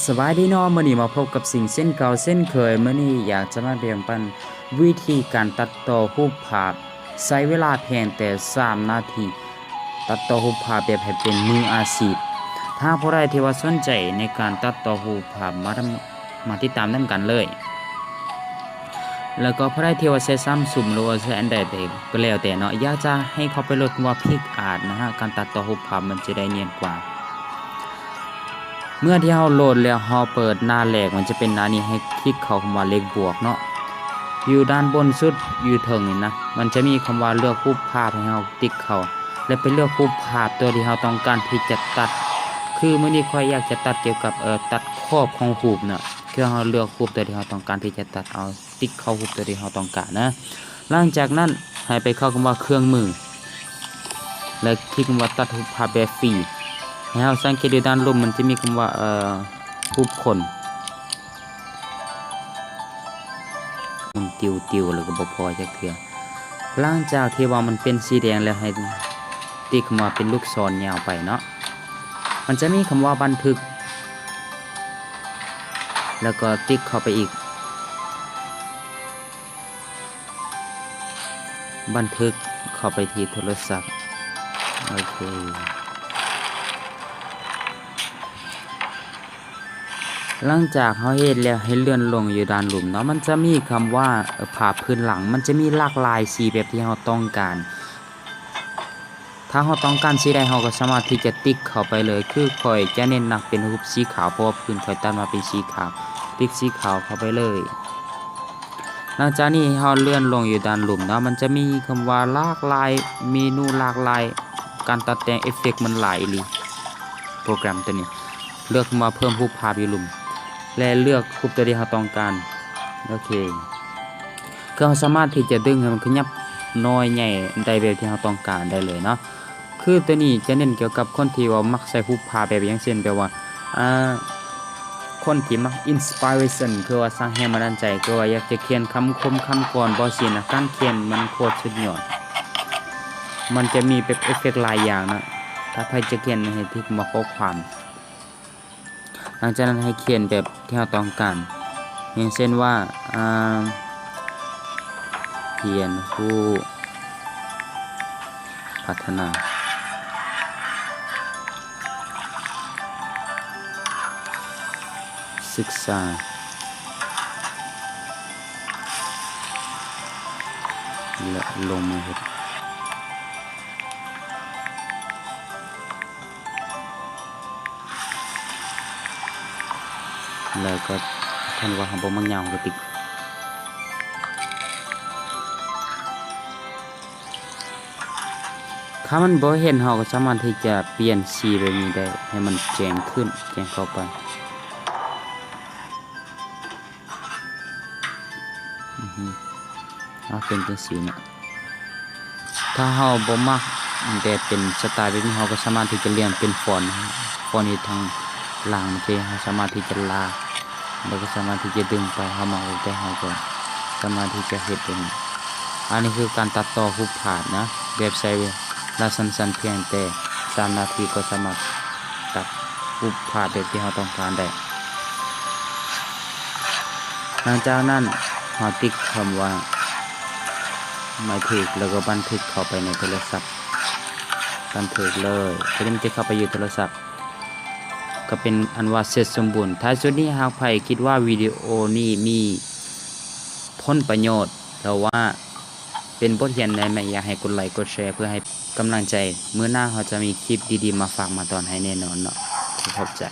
สบายดีเนาะมื้อนี้มาพบกับสิ่งเส้นเก่าเส้นเคยมื้อนี้อยากจะมาแบ่งปันวิธีการตัดต่อรูปภาพใช้เวลาเพียงแต่3นาทีตัดต่อรูปภาพแบบให้เป็นมืออาชีพถ้าผู้ใดที่ว่าสนใจในการตัดต่อรูปภาพมาติดตามนำกันเลยแล้วก็ผู้ใดที่ว่าใช้Samsungหรือว่าใช้ Android ก็แล้วแต่เนาะอยากจะให้เขาไปลดคำว่า PixArt นะฮะการตัดต่อรูปภาพมันจะได้เนียนกว่าเมื่อที่เราโหลดแล้วเราเปิดหน้าแรกมันจะเป็นหน้านี้ให้คลิกเข้าคำว่าเลขบวกเนาะอยู่ด้านบนสุดอยู่ถึงนี่นะมันจะมีคำว่าเลือกรูปภาพให้เราติ๊กเข้าและไปเลือกรูปภาพตัวที่เราต้องการที่จะตัดคือมื้อนี้ค่อยอยากจะตัดเกี่ยวกับตัดขอบของรูปเนาะคือเราเลือกรูปตัวที่เราต้องการที่จะตัดเอาติ๊กเข้ารูปตัวที่เราต้องการนะหลังจากนั้นให้ไปเข้าคำว่าเครื่องมือและคลิกคำว่าตัดรูปภาพแบบฟรีให้เราสังเกตดูด้านลมมันจะมีคำว่ารูปคนมันติวแล้วก็บ่พอจักเทื่อหลังจากที่ว่ามันเป็นสีแดงแล้วให้ติ๊กคำว่าเป็นลูกศรยาวไปเนาะมันจะมีคำว่าบันทึกแล้วก็ติ๊กเข้าไปอีกบันทึกเข้าไปที่โทรศัพท์โอเคหลังจากเฮาเฮ็ดแล้วให้เลื่อนลงอยู่ด้านหลุมเนาะมันจะมีคำว่าภาพพื้นหลังมันจะมีหลากหลายสีแบบที่เฮาต้องการถ้าเฮาต้องการสีใดเฮาก็สามารถที่จะติ๊กเข้าไปเลยคือค่อยจะเน้นหนักเป็นรูปสีขาวเพราะว่าพื้นค่อยตัดมาเป็นสีขาวติ๊กสีขาวเข้าไปเลยหลังจากนี้เฮาเลื่อนลงอยู่ด้านหลุมเนาะมันจะมีคำว่าหลากหลายเมนูหลากหลายการตัดแต่งเอฟเฟกต์มันหลายอีหลีโปรแกรมตัวนี้เลือกมาเพิ่มรูปภาพอยู่หลุมและเลือกรูปตัวที่เราต้องการโอเคก็สามารถที่จะดึงให้มันขยับน้อยใหญ่ได้แบบที่เราต้องการได้เลยเนาะคือตัวนี้จะเน้นเกี่ยวกับคนที่ว่ามักใส่รูปภาพแบบอย่างเช่นแบบว่าคนที่มักอินสปิเรชันคือว่าสร้างแรงบันดาลใจคือว่าอยากจะเขียนคำคมคำกรบ่สินะการเขียนมันโคตรสุดยอดมันจะมีแบบเอฟเฟกต์หลายอย่างนะถ้าใครจะเขียนให้ที่มาข้อความหลังจากนั้นให้เขียนแบบที่เราต้องการอย่างเช่นว่าเขียนผู้พัฒนาศึกษาและลงมือแล้วก็ท่านว่าของผมมันยาวกระติกถ้ามันบ่เห็นเราก็สามารถที่จะเปลี่ยนสีแบบนี้ได้ให้มันแจ้งขึ้นแจ้งเข้าไปเป็นจังซี่นะถ้าเราบ่มักแต่เป็นสไตล์แบบนี้เราก็สามารถที่จะเลี่ยงเป็นฟอนต์อยู่ทางล่างที่เราสามารถที่จะลากแล้วก็สามารถที่จะดึงไปเฮามาได้เฮาก็สามารถที่จะเฮ็ดได้อันนี้คือการตัดต่อรูปภาพนะแบบใช้เวลาสั้นๆเพียงแต่3นาทีก็สามารถตัดรูปภาพแบบที่เราต้องการได้หลังจากนั้นเฮาติ๊กคำว่าหมายถึงแล้วก็บันทึกเข้าไปในโทรศัพท์บันทึกเลยก็จะเข้าไปอยู่โทรศัพท์ก็เป็นอันว่าเสร็จสมบูรณ์ท้ายสุดนี้หากใครคิดว่าวิดีโอนี้มีผลประโยชน์หรือว่าเป็นบทเรียนใหม่ๆอยากให้กดไลค์กดแชร์เพื่อให้กำลังใจมื้อหน้าเราจะมีคลิปดีๆมาฝากมาตอนให้แน่นอนเนาะขอบใจ